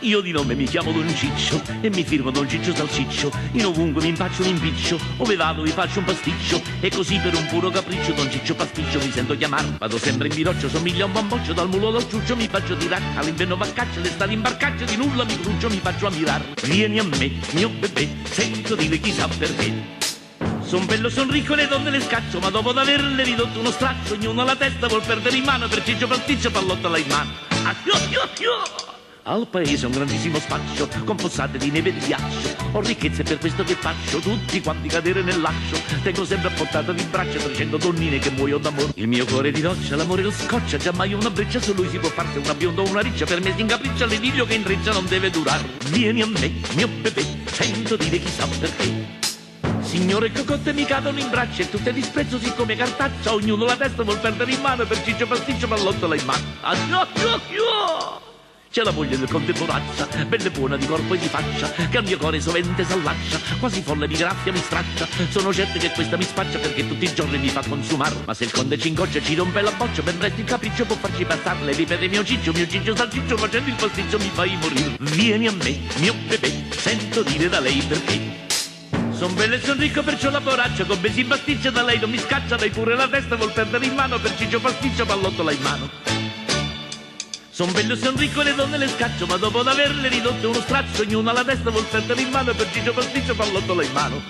Io di nome mi chiamo Don Ciccio e mi firmo Don Ciccio Salsiccio. In ovunque mi impaccio un impiccio, ove vado vi faccio un pasticcio. E così per un puro capriccio Don Ciccio Pasticcio mi sento chiamar. Vado sempre in biroccio, somiglia a un bamboccio, dal mulo dal ciuccio mi faccio tirar. All'inverno vaccaccio, l'estate in barcaccio, di nulla mi cruccio, mi faccio ammirar. Vieni a me, mio bebè, sento dire chissà perché. Son bello, son ricco, le donne le scaccio, ma dopo d'averle ridotto uno straccio, ognuno la testa vuol perdere in mano, per Ciccio Pasticcio pallottola in mano. Al paese un grandissimo spaccio, con fossate di neve e di ghiaccio. Ho ricchezze per questo che faccio, tutti quanti cadere nel laccio. Tengo sempre a portata di braccia 300 donnine che muoiono d'amore. Il mio cuore di roccia, l'amore lo scoccia, giammai una breccia, su lui si può farsi una bionda o una riccia. Per me si incapriccia, l'idillio che intreccia non deve durar. Vieni a me, mio bebè, sento dire chissà perché. Signore cocotte mi cadono in braccia e tutte disprezzo siccome cartaccia. Ognuno la testa vuol perdere in mano, per Ciccio Pasticcio pallottola in mano. C'è la moglie del conte Bonaccia, bella e buona di corpo e di faccia, che al mio cuore sovente s'allaccia, quasi folle mi graffia, mi straccia. Sono certo che questa mi spaccia perché tutti i giorni mi fa consumar. Ma se il conte ci ingoccia e ci rompe la boccia, ben presto il capriccio può farci passare. Le ripete mio Ciccio Salsiccio, facendo il pasticcio mi fai morire. Vieni a me, mio bebè, sento dire da lei perché. Son bello e son ricco, perciò la borraccia, con besi pasticcia da lei non mi scaccia. Lei pure la testa vuol perdere in mano, per Ciccio Pasticcio pallottola in mano. Son bello e son ricco, le donne le scaccio, ma dopo d'averle ridotte uno straccio, ognuno alla testa vuol perdere in mano, per Ciccio Pasticcio pallottola in mano.